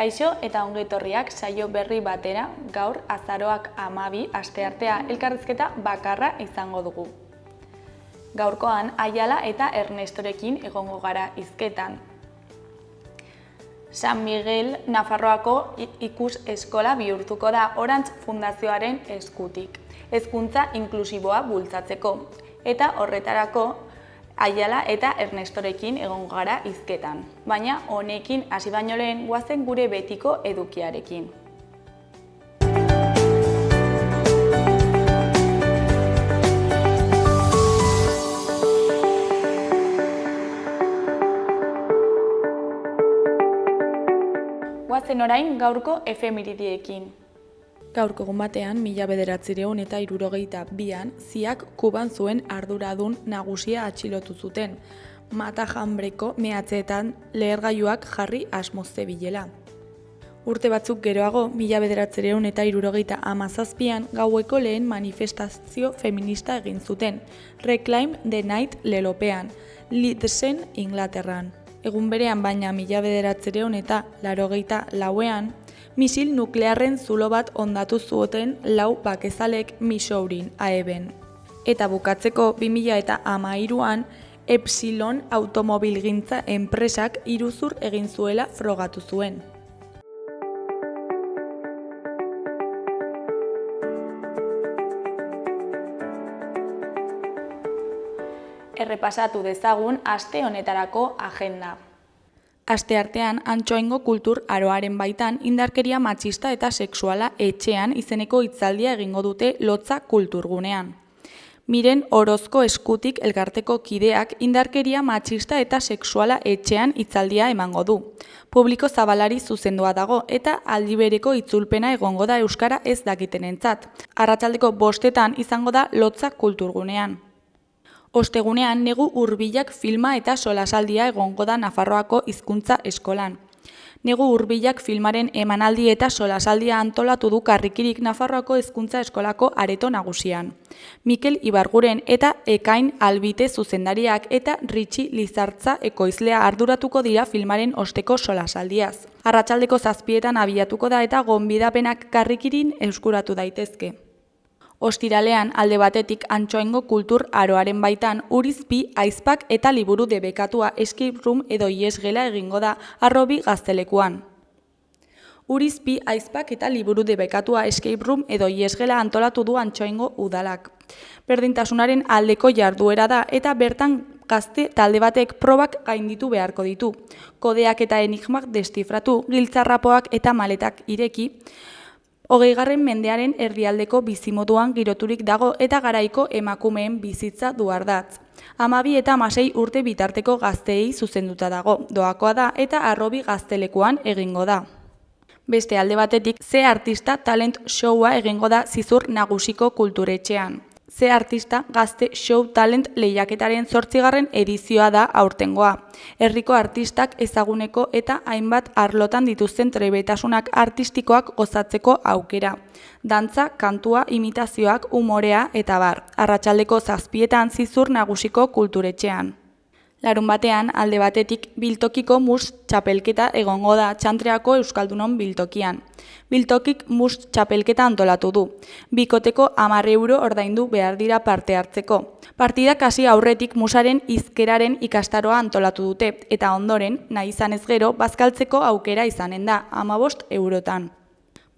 Kaixo eta ongetorriak saio berri batera, gaur azaroak 12 asteartea elkarrizketa bakarra izango dugu. Gaurkoan Aiala eta Ernestorekin egongo gara hizketan. San Miguel Nafarroako ikus eskola bihurtuko da Orange Fundazioaren eskutik, hezkuntza inklusiboa bultzatzeko, eta horretarako Aiala eta Ernestorekin egongo gara hizketan, baina honekin hasi baino lehen goazen gure betiko edukiarekin. Goazen orain gaurko efemeridiekin. Gaurko egun batean, 1962an, Ziak Kuban zuen arduradun nagusia atxilotu zuten, Matajambreko mehatzeetan lehergailuak jarri asmoz zebilela. Urte batzuk geroago, 1967an, gaueko lehen manifestazio feminista egin zuten, Reclaim the Night lelopean, Leedsen, Inglaterran. Egun berean baina 1984an, misil nuklearren zulo bat hondatu zuten 4 bakezalek Missourin, Aeben. Eta bukatzeko 2013an, Epsilon automobilgintza enpresak iruzur egin zuela frogatu zuen. Errepasatu dezagun aste honetarako agenda. Asteartean, Antsoaingo kultur aroaren baitan indarkeria matxista eta sexuala etxean izeneko hitzaldia egingo dute Lotza kulturgunean. Miren Orozko eskutik elkarteko kideak indarkeria matxista eta sexuala etxean hitzaldia emango du. Publiko zabalari zuzendua dago eta aldi bereko itzulpena egongo da euskara ez dakitenentzat. Arratsaldeko 5etan izango da Lotza kulturgunean. Ostegunean, Negu Hurbilak filma eta solasaldia egongo da Nafarroako hizkuntza eskolan. Negu Hurbilak filmaren emanaldi eta solasaldia antolatu du Karrikirik Nafarroako hizkuntza eskolako areto nagusian. Mikel Ibarguren eta Ekain Albite zuzendariak eta Ritxi Lizartza ekoizlea arduratuko dira filmaren osteko solasaldiaz. Arratsaldeko 7etan abiatuko da eta gonbidapenak Karrikirin eskuratu daitezke. Ostiralean, alde batetik Antsoaingo kultur aroaren baitan Urizpi, aizpak eta liburu debekatua escape room edo iesgela egingo da Harrobi gaztelekuan. Urizpi, aizpak eta liburu debekatua escape room edo iesgela antolatu du Antsoaingo udalak. Berdintasunaren aldeko jarduera da eta bertan gazte talde batek probak gainditu beharko ditu. Kodeak eta enigmak destifratu, giltzarrapoak eta maletak ireki, 20. mendearen erdialdeko bizimoduan giroturik dago eta garaiko emakumeen bizitza du ardatz. 12 eta 16 urte bitarteko gazteei zuzenduta dago, doakoa da eta Harrobi gaztelekuan egingo da. Beste alde batetik, Ze Artista Talent Showa egingo da Zizur Nagusiko kulturetxean. Ze Artista Gazte Show Talent lehiaketaren 8. edizioa da aurtengoa. Herriko artistak ezaguneko eta hainbat arlotan dituzten trebetasunak artistikoak gozatzeko aukera. Dantza, kantua, imitazioak, umorea eta bar. Arratsaldeko 7etan Zizur Nagusiko kulturetxean. Larunbatean, alde batetik, Biltokiko mus txapelketa egongo da Txantreako Euskaldunon biltokian. Biltokik mus txapelketa antolatu du. Bikoteko 10 euro ordaindu behar dira parte hartzeko. Partidak hasi aurretik musaren hizkeraren ikastaroa antolatu dute, eta ondoren, nahi izanez gero, bazkaltzeko aukera izanen da, 15 eurotan.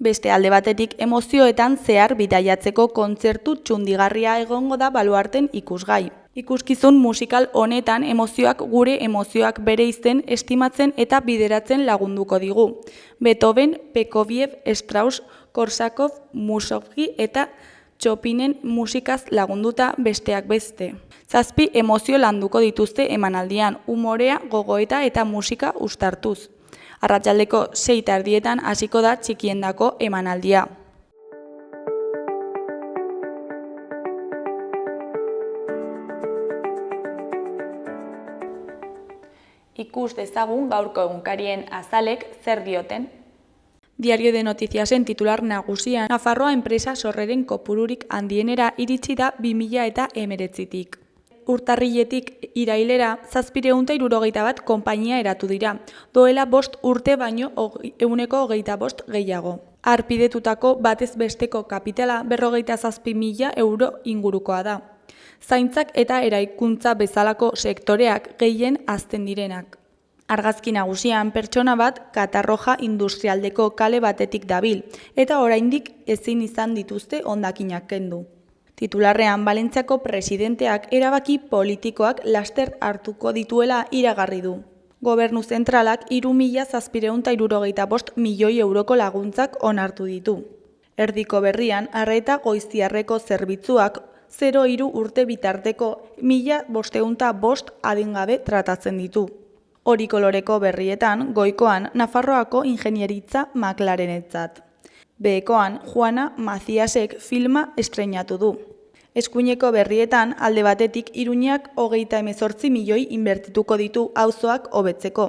Beste alde batetik, emozioetan zehar bidaiatzeko kontzertu txundigarria egongo da baluarten ikusgai. Ikuskizun musikal honetan emozioak gure emozioak bereizten, estimatzen eta bideratzen lagunduko digu. Beethoven, Prokofiev, Strauss, Korsakov, Mussorgsky eta Chopinen musikaz lagunduta besteak beste. 7 emozio landuko dituzte emanaldian, umorea, gogoeta eta musika uztartuz. Arratsaldeko 6:30 hasiko da txikiendako emanaldia. Ikus dezagun gaurko egunkarien azalek zer dioten. Diario de Noticiasen titular nagusian, Nafarroa enpresa sorreren kopururik handienera iritsi da 2019tik. urtarriletik irailera 761 konpainia eratu dira, doela 5 urte baino 125 gehiago. Harpidetutako batez besteko kapitala 57.000 euro ingurukoa da. Zaintzak eta eraikuntza bezalako sektoreak gehien hazten direnak. Argazki nagusian pertsona bat Katarroja industrialdeko kale batetik dabil, eta oraindik ezin izan dituzte hondakinak kendu. Titularrean Valentziako presidenteak erabaki politikoak laster hartuko dituela iragarri du. Gobernu zentralak 3.765 milioi euroko laguntzak onartu ditu. Erdiko berrian arreta goiztiarreko zerbitzuak 0-3 urte bitarteko 1.505 adingabe tratatzen ditu. Hori koloreko berrietan, goikoan Nafarroako ingenieritza McLarenetzat. Behekoan Juana Maciasek filma estreinatu du. Eskuineko berrietan alde batetik Iruñak 38 milioi inbertituko ditu auzoak hobetzeko.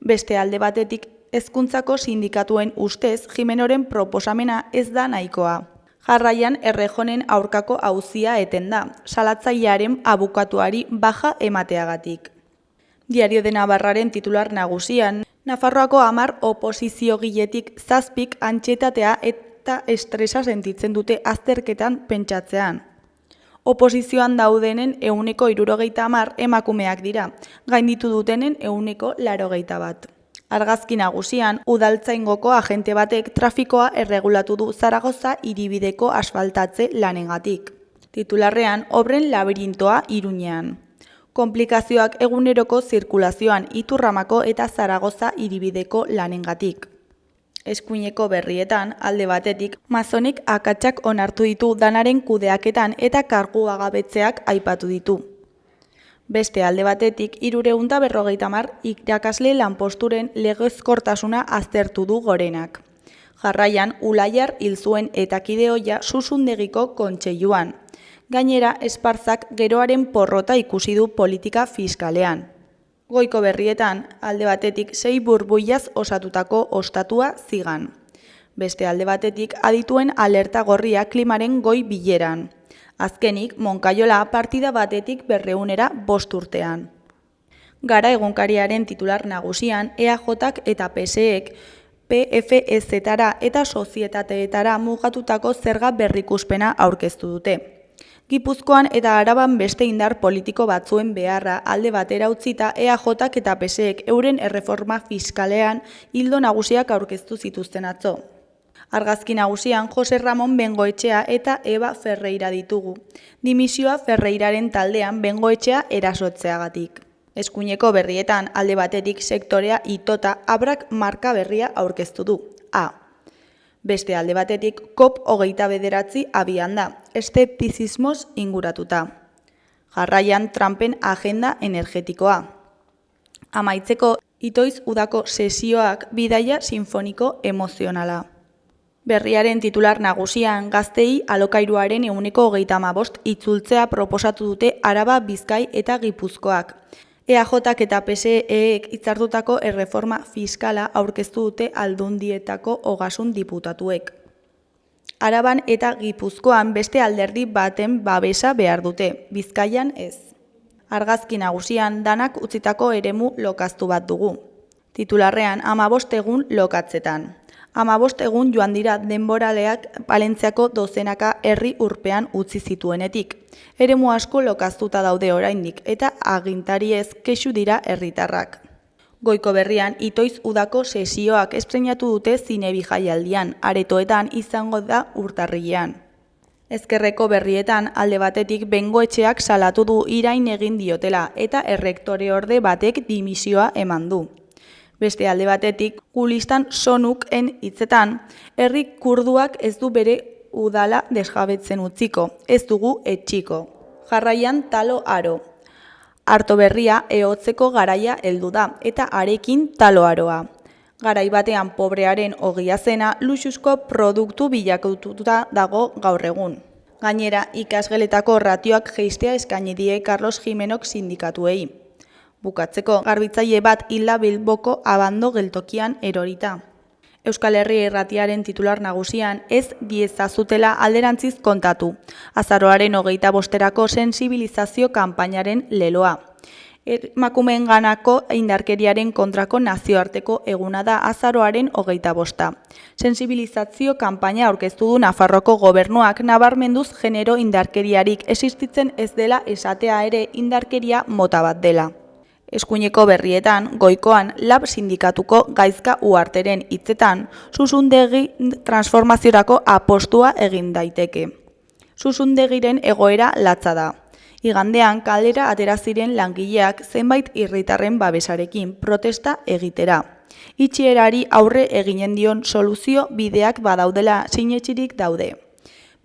Beste alde batetik hezkuntzako sindikatuen ustez Jimenoren proposamena ez da nahikoa. Jarraian Errejonen aurkako auzia eten da, salatzailearen abukatuari baja emateagatik. Diario de Navarraren titular nagusian, Nafarroako 10 oposiziogiletik 7 antxietatea eta estresa sentitzen dute azterketan pentsatzean. Oposizioan daudenen 70% emakumeak dira, gainditu dutenen 81%. Argazki nagusian, udaltzaingoko agente batek trafikoa erregulatu du Zaragoza hiribideko asfaltatze lanengatik. Titularrean, obren labirintoa Iruñean. Konplikazioak eguneroko zirkulazioan Iturramako eta Zaragoza hiribideko lanengatik. Eskuineko berrietan, alde batetik, Mazonek akatsak onartu ditu danaren kudeaketan eta karguagabetzeak aipatu ditu. Beste alde batetik, 350 irakasle lanposturen legezkortasuna aztertu du gorenak. Jarraian, Ulaiar hil zuen eta kideoia Susundegiko kontseiluan. Gainera, Esparzak geroaren porrota ikusi du politika fiskalean. Goiko berrietan, alde batetik 6 burbuilaz osatutako ostatua zigan. Beste alde batetik, adituen alerta gorria klimaren goi bileran. Azkenik, Monkaiola partida batetik 205 urtean. Gara egunkariaren titular nagusian, EAJak eta PSEek PFEZ-tara eta sozietateetara mugatutako zerga berrikuspena aurkeztu dute. Gipuzkoan eta Araban beste indar politiko batzuen beharra alde batera utzita EAJak eta PSEek euren erreforma fiskalean ildo nagusiak aurkeztu zituzten atzo. Argazki nagusian Jose Ramon Bengoetxea eta Eva Ferreira ditugu. Dimisioa Ferreiraren taldean Bengoetxea erasotzeagatik. Eskuineko berrietan alde batetik sektorea itota Abrak marka berria aurkeztu du. A. Beste alde batetik COP29 abian da, eszeptizismoz inguratuta. Jarraian Trumpen agenda energetikoa. Amaitzeko itoiz udako sesioak bidaia sinfoniko emozionala. Berriaren titular nagusian gaztei alokairuaren 135 itzultzea proposatu dute Araba, Bizkai eta Gipuzkoak. EAJak eta PSEek hitzartutako erreforma fiskala aurkeztu dute Aldundietako ogasun diputatuek. Araban eta Gipuzkoan beste alderdi baten babesa behar dute, Bizkaian ez. Argazki nagusian danak utzitako eremu lokaztu bat dugu. Titularrean 15 egun lokatzetan. 15 egun joan dira denboraleak Valentziako dozenaka herri urpean utzi zituenetik. Eremu asko lokaztuta daude oraindik eta agintariez kexu dira herritarrak. Goiko berrian itoiz udako sesioak estreinatu dute zinebi jaialdian, aretoetan izango da urtarrilean. Ezkerreko berrietan alde batetik Bengoetxeak salatu du irain egin diotela eta errektoreorde batek dimisioa eman du. Beste alde batetik, Gulistan Sonuken hitzetan, herri kurduak ez du bere udala desjabetzen utziko, ez dugu etxiko. Jarraian talo aro. Arto berria ehotzeko garaia heldu da, eta arekin talo aroa. Garai batean pobrearen ogia zena luxuzko produktu bilakatuta dago gaur egun. Gainera, ikasgeletako ratioak jeistea eskaini die Carlos Jimenok sindikatuei. Bukatzeko, garbitzaile bat hilda Bilboko abando geltokian erorita. Euskal Herri Irratiaren titular nagusian ez diezazutela alderantziz kontatu. Azaroaren 25erako sentsibilizazio kanpainaren leloa. Emakumeenganako indarkeriaren kontrako nazioarteko eguna da azaroaren 25. Sentsibilizazio kanpaina aurkeztu du Nafarroako gobernuak nabarmenduz genero indarkeriarik existitzen ez dela esatea ere indarkeria mota bat dela. Eskuineko berrietan, goikoan Lab sindikatuko Gaizka Uharteren hitzetan, susundegi transformaziorako apostua egin daiteke. Susundegiren egoera latza da. Igandean kalera atera ziren langileak zenbait herritarren babesarekin protesta egitera. Itxierari aurre eginen dion soluzio bideak badaudela sinetsirik daude.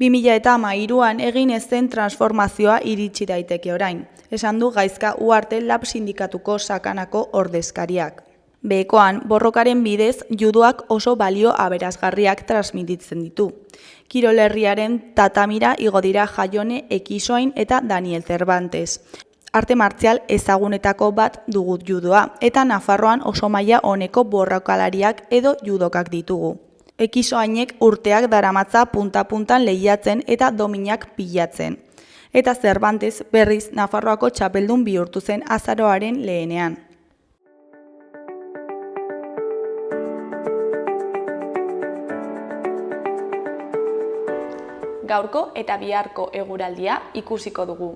2013an egin ez zen transformazioa iritsi daiteke orain, esan du Gaizka Uharte Lab sindikatuko sakanako ordezkariak. Behekoan, borrokaren bidez, juduak oso balio aberasgarriak transmititzen ditu. Kirol herriaren tatamira igo dira Jaione Ekisoain eta Daniel Cervantes. Arte martzial ezagunetako bat dugu judoa, eta Nafarroan oso maila oneko borrokalariak edo judokak ditugu. Ekisoainek urteak daramatza punta-puntan lehiatzen eta dominak pilatzen. Eta Cervantes berriz Nafarroako txapeldun bihurtu zen azaroaren lehenean. Gaurko eta biharko eguraldia ikusiko dugu.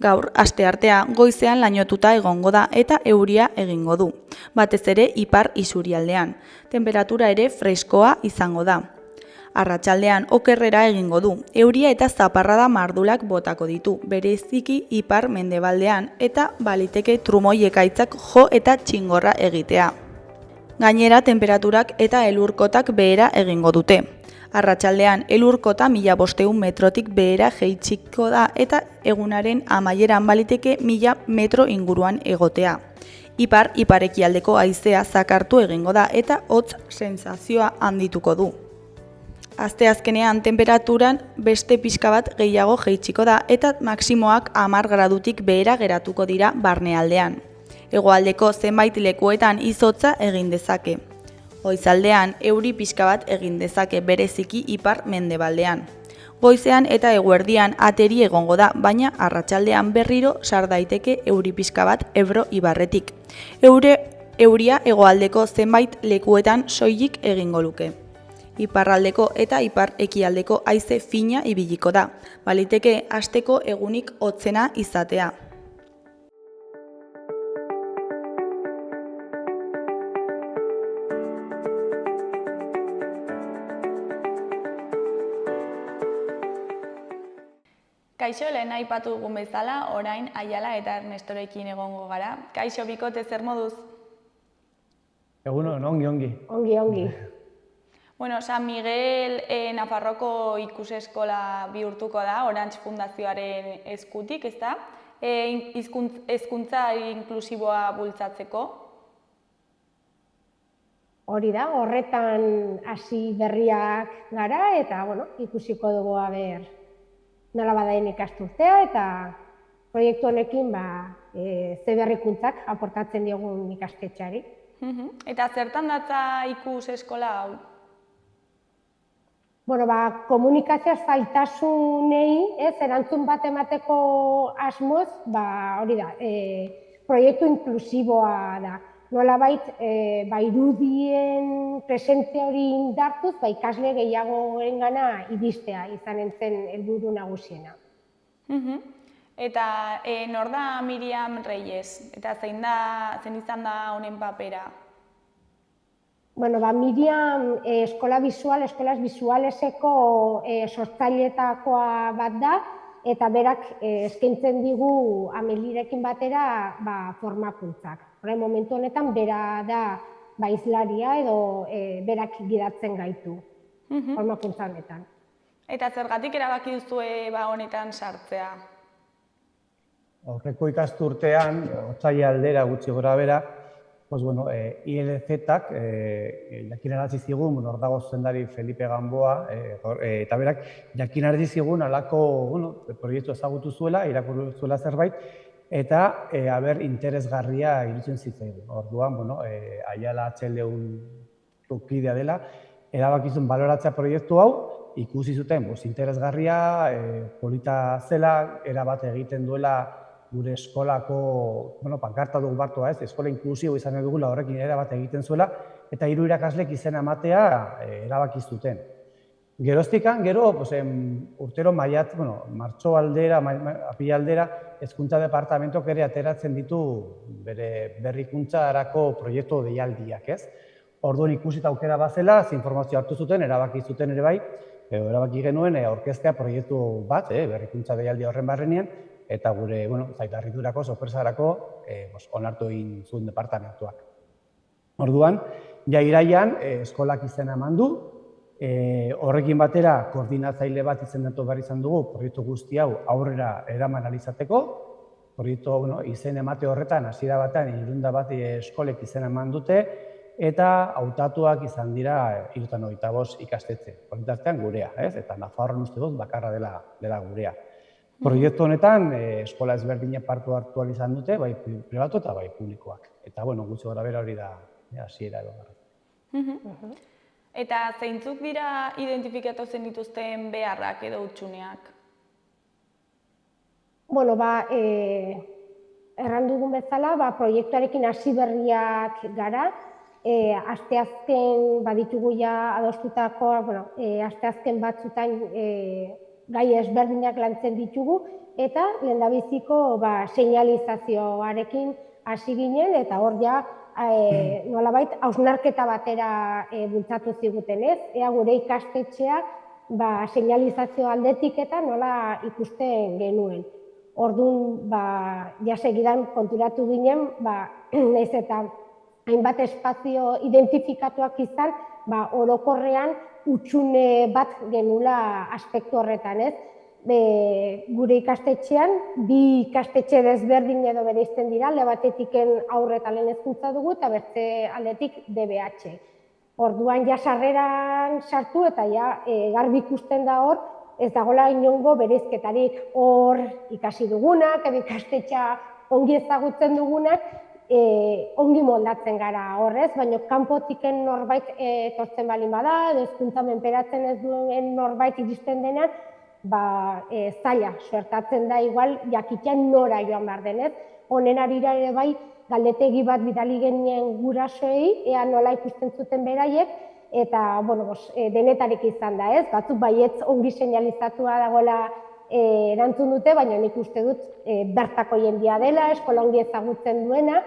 Gaur, asteartea, goizean lainotuta egongo da eta euria egingo du. Batez ere ipar isurialdean. Temperatura ere freskoa izango da. Arratsaldean okerrera egingo du. Euria eta zaparrada mardulak botako ditu, bereziki ipar mendebaldean eta baliteke trumoi ekaitzak jo eta txingorra egitea. Gainera, temperaturak eta elurkotak behera egingo dute. Arratsaldean elurkota 1500 metrotik behera jaitsiko da eta egunaren amaieran baliteke 1000 metro inguruan egotea. Ipar-ekialdeko haizea zakartu egingo da eta hotz sentsazioa handituko du. Asteazkenean temperaturan beste pixka bat gehiago jaitsiko da eta maximoak 10 gradutik behera geratuko dira barnealdean. Hegoaldeko zenbait lekuetan izotza egin dezake. Goizaldean euri pixka bat egin dezake bereziki ipar mendebaldean. Goizean eta eguerdian ateri egongo da, baina arratsaldean berriro sar daiteke euri pixka bat Ebro ibarretik. Euria hegoaldeko zenbait lekuetan soilik egingo luke. Iparraldeko eta ipar-ekialdeko haize fina ibiliko da, baliteke asteko egunik hotzena izatea. Kaixo, lehen aipatu dugun bezala, orain Aiala eta Ernestorekin egongo gara. Kaixo, bikote, zer moduz? Egunon, ongi. Ongi. Bueno, San Miguel Nafarroko ikuseskola bihurtuko da, Orange Fundazioaren eskutik, ezta? Hezkuntza inklusiboa bultzatzeko. Hori da, horretan hasi berriak gara eta ikusiko dugu nola badaien ikasturtea eta proiektu honekin ze berrikuntzak aportatzen diogun ikastetxeari. Eta zertan datza ikuseskola hau? Komunikazio zailtasunei erantzun bat emateko asmoz, hori da, proiektu inklusiboa da. Nolabait, irudien presentzia hori indartuz, ikasle gehiagoengana iristea izanen zen helburu nagusiena. Eta nor da Miriam Reyes? Eta zein izan da honen papera? Miriam eskolaz bizualeseko sortzailetakoa bat da, eta berak eskaintzen digu Amelirekin batera formakuntzak. Momentu honetan bera da hizlaria edo berak gidatzen gaitu formakuntza honetan. Eta zergatik erabaki duzue honetan sartzea? Aurreko ikasturtean, otsaila aldera gutxi gora bera, ILZ-ak jakinarazi zigun, hor dago zuzendari Felipe Gamboa, eta berak jakinarazi zigun halako proiektu ezagutu zuela, irakurri zuela zerbait, eta interesgarria iruditzen zitzaigun. Orduan, Aiala HLU proiektuko kidea dela, erabakizun baloratzea proiektu hau, ikusi zuten, interesgarria, polita zela, erabat egiten duela gure eskolako, pankarta dugu bartua ez, eskola inklusibo izan dugula horrekin erabat egiten zuela, eta 3 irakaslek izena ematea erabaki zuten. Geroztikan, gero, urtero martxo aldera, apila aldera, hezkuntza departamentok ere ateratzen ditu bere berrikuntzarako proiektu deialdiak, ez? Orduan ikusita aukera bazela, informazio hartu zuten, erabaki zuten ere bai, erabaki genuen aurkeztea proiektu bat, berrikuntza deialdi horren barrenean, eta gure, zaitarriturako, sorpresarako, onartu egin zuen departamentuak. Orduan, ja iraian, eskolak izena eman du, horrekin batera koordinatzaile bat izendatu behar izan dugu proiektu guzti hau aurrera eraman ahal izateko. Proiektu izen emate horretan, hasiera batean 300 bat eskolek izena eman dute, eta hautatuak izan dira 75 ikastetxe. Horitartean gurea, eta Nafarroan uste dut bakarra dela gurea. Proiektu honetan, eskola ezberdinak parte hartu ahal izan dute, bai pribatu eta bai publikoak. Eta, gutxi gorabehera hori da hasiera edo. Eta zeintzuk dira identifikatu zen dituzten beharrak edo hutsuneak? Erran dugun bezala, proiektuarekin hasi berriak gara, asteazken baditugu ja adostutako, asteazken batzutan gai ezberdinak lantzen ditugu, eta lehendabiziko seinalizazioarekin hasi ginen, eta hor ja nolabait hausnarketa batera bultzatu ziguten ez, ea gure ikastetxea seinalizazio aldetik eta nola ikusten genuen. Orduan, ja segidan konturatu ginen, nahiz eta hainbat espazio identifikatuak izan, orokorrean hutsune bat genula aspektu horretan ez. Gure ikastetxean, 2 ikastetxe desberdin edo bereizten dira, alde batetiken aurre eta lehen hezkuntza dugu, eta beste aldetik DBH. Orduan, ja sarreran sartu eta ja garbi ikusten da hor, ez dagoela inongo bereizketarik hor ikasi dugunak, edo ikastetxa ongi ezagutzen dugunak, ongi moldatzen gara horrez, baina kanpotiken norbait etortzen baldin bada, edo hezkuntza menperatzen ez duen norbait iristen denean, zaila suertatzen da igual jakitean nora joan behar denez. Honen arira ere bai galdetegi bat bidali genien gurasoei, ea nola ikusten zuten beraiek, eta denetarik izan da ez, batzuk baietz ongi seinalizatua dagoela erantzun dute, baina nik uste dut bertako jendia dela, eskola ongi ezagutzen duena,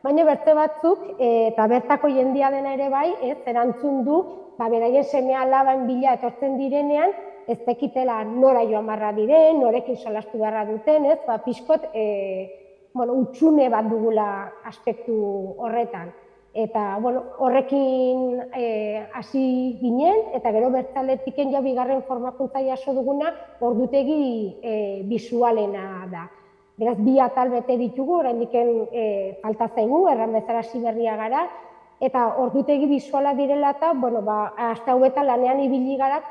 baina beste batzuk, eta bertako jendia dena ere bai, erantzun du, beraien seme alaben bila etortzen direnean, ez tekitela nora joan barra diren, norekin solastu beharra duten, ez, pixkot hutsune bat dugula aspektu horretan. Eta horrekin hasi ginen, eta gero bertzaletiken ja bigarren formakuntza jaso duguna ordutegi bisualena da. Beraz, 2 atal bete ditugu, oraindiken falta zaigu, erran bezala hasi berria gara, eta ordutegi bisuala direla eta, aste hauetan lanean ibili gara,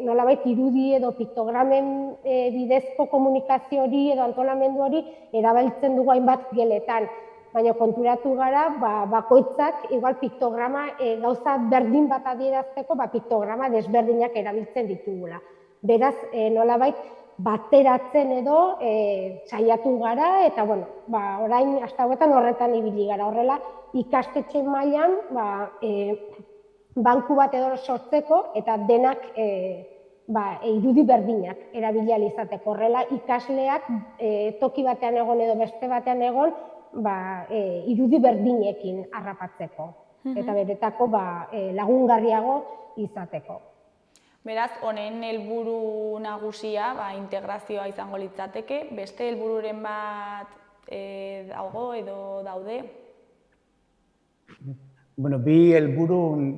nolabait irudi edo piktogramen bidezko komunikazio hori edo antolamendu hori erabiltzen dugu hainbat geletan. Baina konturatu gara, bakoitzak igual piktograma gauza berdin bat adierazteko, piktograma desberdinak erabiltzen ditugula. Beraz, nolabait bateratzen edo saiatu gara, eta orain hasta hauetan horretan ibili gara. Horrela, ikastetxe mailan banku bat edo sortzeko eta denak irudi berdinak erabili ahal izateko. Horrela, ikasleak toki batean egon edo beste batean egon irudi berdinekin harrapatzeko eta beretako lagungarriago izateko. Beraz, honen helburu nagusia integrazioa izango litzateke, beste helbururen bat dago edo daude? Bi helburu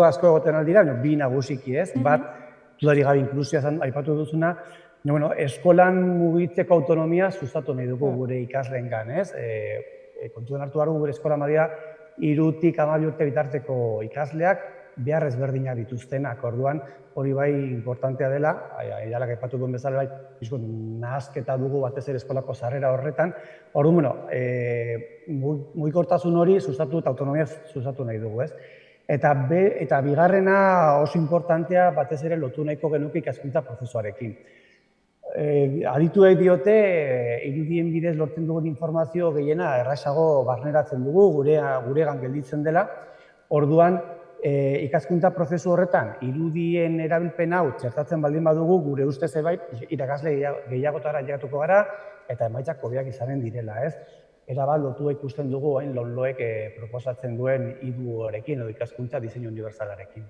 asko egoten aldira, 2 nagusiki ez, bat, dudarik gabe inklusioa aipatu duzuna, eskolan mugitzeko autonomia sustatu nahi dugu gure ikasleengan, ez? Kontuan hartu behar dugu gure eskola badira 3 tik 12 urte bitarteko ikasleak behar ezberdinak dituztenak, orduan hori bai importantea dela, Iralak aipatu duen bezala bai, nahasketa dugu batez ere eskolako sarrera horretan, orduan, mugikortasun hori sustatu eta autonomia sustatu nahi dugu, ez? Eta bigarrena oso importantea batez ere lotu nahiko genuke ikaskuntza prozesuarekin. Adituek diote, irudien bidez lortzen dugun informazio gehiena errazago barneratzen dugu, guregan gelditzen dela. Orduan, ikaskuntza prozesu horretan, irudien erabilpen hau txertatzen baldin badugu, gure ustez ebait, irakasle gehiagotara llegatuko gara, eta emaitzak hobeak izanen direla, ez? Erabat lotua ikusten dugu hain LOMLOEk proposatzen duen IDU horekin, edo ikaskuntza diseinu universalarekin.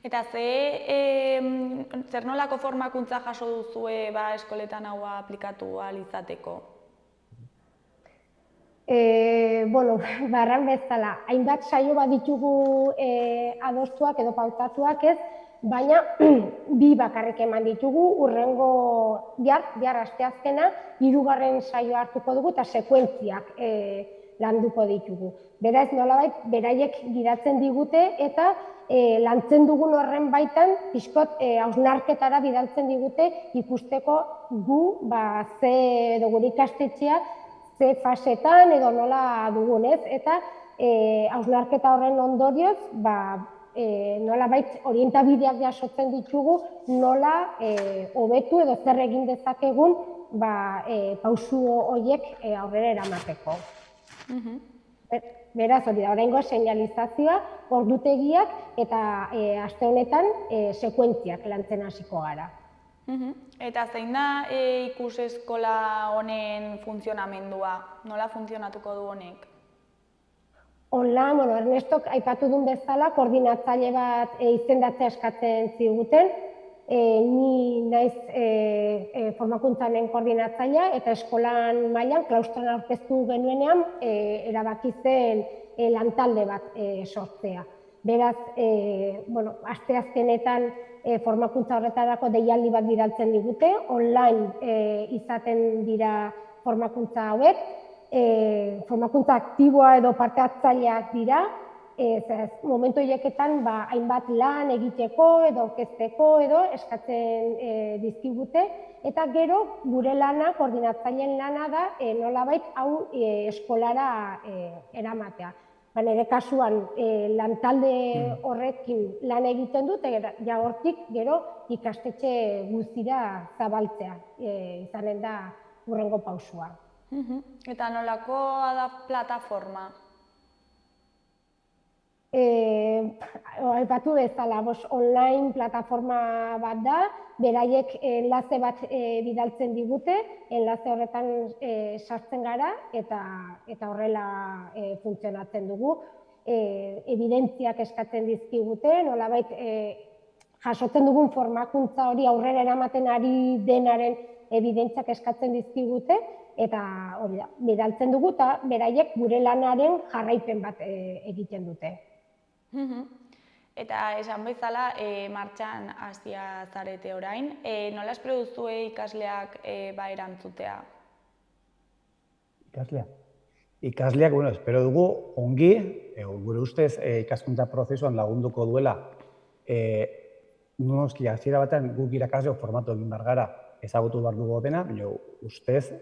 Eta zer nolako formakuntza jaso duzue eskoletan hau aplikatu ahal izateko? Barran bezala, hainbat saio bat ditugu adostuak edo pautatuak ez, baina bi bakarrik eman ditugu, urrengo bihar asteazkena, 3. saioa hartuko dugu eta sekuentziak landuko ditugu. Beraz, nolabait, beraiek gidatzen digute eta lantzen dugun horren baitan, pixkot hausnarketara bidaltzen digute ikusteko gu, edo gure ikastetxea, ze fasetan edo nola dugunez, eta hausnarketa horren ondorioz, nolabait orientabideak jasotzen ditugu, nola hobetu edo zer egin dezakegun pausu horiek aurrera eramateko. Beraz, hori da, oraingo seinalizazioa, ordutegiak eta aste honetan sekuentziak lantzen hasiko gara. Eta zein da ikuseskola honen funtzionamendua? Nola funtzionatuko du honek? Honela, Ernestok aipatu duen bezala, koordinatzaile bat izendatzea eskatzen ziguten, ni naiz formakuntzanen koordinatzailea eta eskolan mailan klaustran aurkeztu genuenean erabaki zen lantalde bat sortzea. Beraz, asteazkenetan formakuntza horretarako deialdi bat bidaltzen digute, online izaten dira formakuntza hauek, formakuntza aktiboa edo parte hartzaileak dira, momentu horieketan hainbat lan egiteko edo aurkezteko edo eskatzen dizkigute, eta gero gure lana, koordinatzaileen lana da nolabait hau eskolara eramatea. Nire kasuan lantalde horrekin lan egiten dut, eta hortik gero ikastetxe guztira zabaltzea izanen da hurrengo pausua. Eta nolako da plataforma? Aipatu bezala, online plataforma bat da, beraiek enlaze bat bidaltzen digute, enlaze horretan sartzen gara eta horrela funtzionatzen dugu. Evidentziak eskatzen dizkigute, nolabait jasotzen dugun formakuntza hori aurrera eramaten ari denaren evidentziak eskatzen dizkigute, eta hori da, bidaltzen dugu eta beraiek gure lanaren jarraipen bat egiten dute. Eta esan bezala, martxan hasia zarete orain, nola espero duzue ikasleak erantzutea? Ikasleak, espero dugu ongi, gure ustez ikaskuntza prozesuan lagunduko duela, noski hasiera batean guk irakasleok formatu egin behar gara, ezagutu behar dugu dena, baina ustez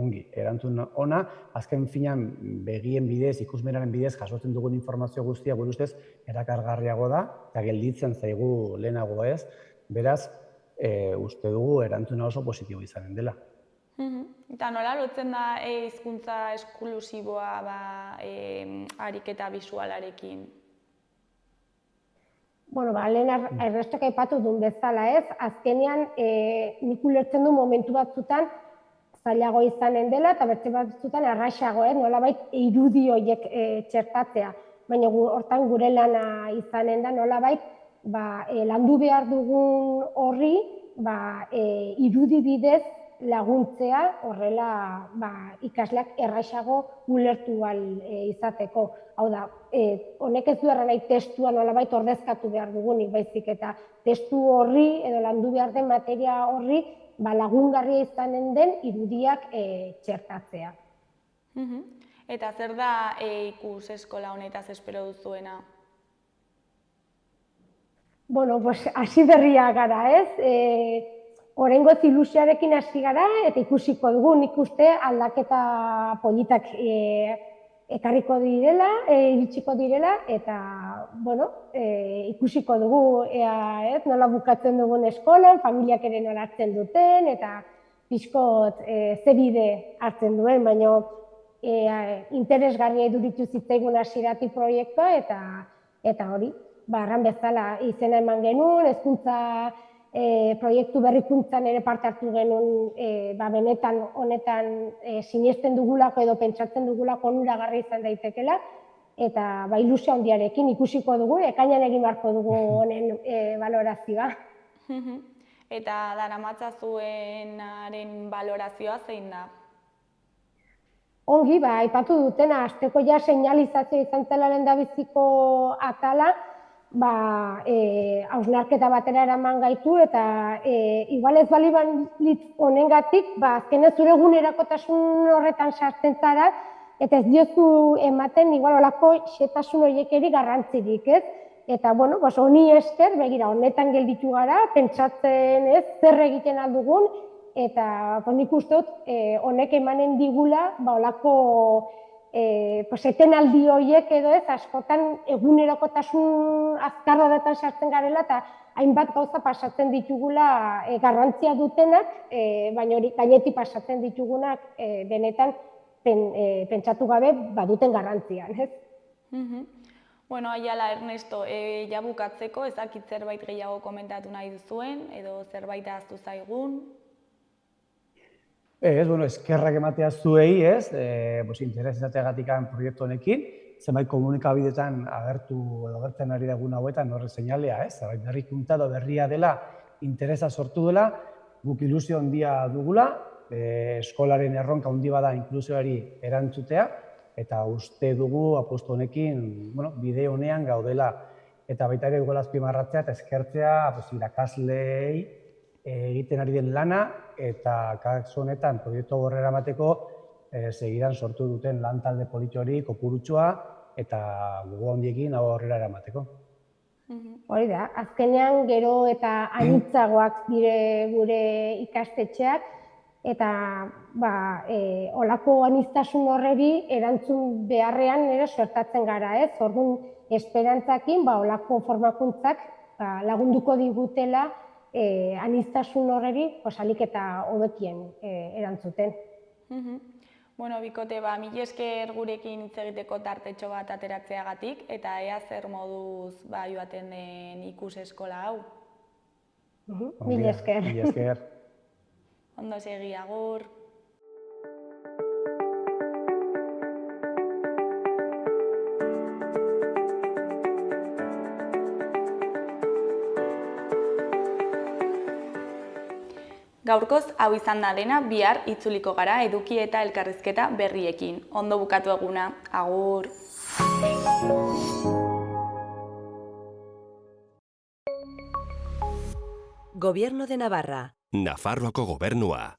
ongi, erantzun ona, azken finean begien bidez, ikusmeraren bidez jasotzen dugun informazio guztia gure ustez erakargarriago da, eta gelditzen zaigu lehenago ez, beraz, uste dugu erantzuna oso positibo izanen dela. Eta nola lotzen da hizkuntza esklusiboa ariketa bisualarekin? Lehen Ernestok aipatu duen bezala ez, azkenean nik ulertzen du momentu batzutan zailago izanen dela eta beste batzutan errazago, nolabait irudi horiek txertatzea. Baina hortan gure lana izanen da nolabait landu behar dugun horri irudi bidez laguntzea horrela ikasleak errazago ulertu izateko. Hau da, honek ez du erran nahi testua nolabait ordezkatu behar dugunik baizik eta testu horri edo landu behar den materia horri lagungarria izanen den irudiak txertatzea. Eta zer da ikus eskola honetaz espero duzuena? Hasi berria gara ez, oraingoz ilusioarekin hasi gara eta ikusiko dugu, nik uste aldaketa politak ekarriko direla, iritsiko direla, eta, bueno, ikusiko dugu, nola bukatzen dugun eskolan, familiak ere nola hartzen duten, eta pixkot ze bide hartzen duen, baina interesgarria iduritu zitzaigun hasieratik proiektua, eta hori, arran bezala izena eman genuen, hezkuntza proiektu berrikuntzan ere parte hartu genuen, benetan honetan sinesten dugulako edo pentsatzen dugulako onuragarri izan daitekela, eta ilusio handiarekin ikusiko dugu, ekainean egin beharko dugu honen balorazioa. Eta daramatzazuenaren balorazioa zein da? Ongi, aipatu dutena, hasteko ja seinalizazio izan zela lehendabiziko atala, hausnarketa batera eraman gaitu, eta igual ez baliban honengatik, azkenez zure egunerakotasun horretan sartzen zara, eta ez diozu ematen igual olako xetasun horiek garrantzirik, ez? Eta, bueno, honi esker, begira, honetan gelditu gara, pentsatzen ez, zer egiten aldugun, eta nik uste dut, honek emanen digula, olako etenaldi horiek edo ez, askotan egunerokotasun azkar horretan sartzen garela, eta hainbat gauza pasatzen ditugula garrantzia dutenak, baina hori gainetik pasatzen ditugunak benetan pentsatu gabe baduten garrantzian, ez? Bueno, Aiala, Ernesto, ja bukatzeko, ezakit zerbait gehiago komentatu nahi duzuen, edo zerbait ahaztu zaigun? Eskerrak ematea zuei, interes izateagatik proiektu honekin, zenbait komunikabideetan agertzen ari dagun hauetan horre seinalea, zerbait berrikuntza edo berria dela, interesa sortu dela, guk ilusio handia dugula, eskolaren erronka handi bada inklusioari erantzutea, eta uste dugu apostu honekin bide honean gaudela. Eta baita ere dugula azpimarratzea eta eskertzea irakasleei egiten ari den lana, eta kasu honetan proiektu horrela emateko segidan sortu duten lan talde politi hori kopurutsua eta gogo handiekin horrela eramateko. Hori da, azkenean gero eta anitzagoak dire gure ikastetxeak, eta olako aniztasun horreri erantzun beharrean ere suertatzen gara, ez? Orduan, esperantzakin olako formakuntzak lagunduko digutela aniztasun horreri ahalik eta hobekien erantzuten. Bueno, bikote, mila esker gurekin hitz egiteko tartetxo bat ateratzeagatik, eta ea zer moduz joaten den ikus eskola hau. Mila esker. Mila esker. Ondo segi, agur. Gaurkoz hau izan da dena, bihar itzuliko gara eduki eta elkarrizketa berriekin. Ondo bukatu eguna, agur! Gobierno de Navarra. Nafarroako gobernua.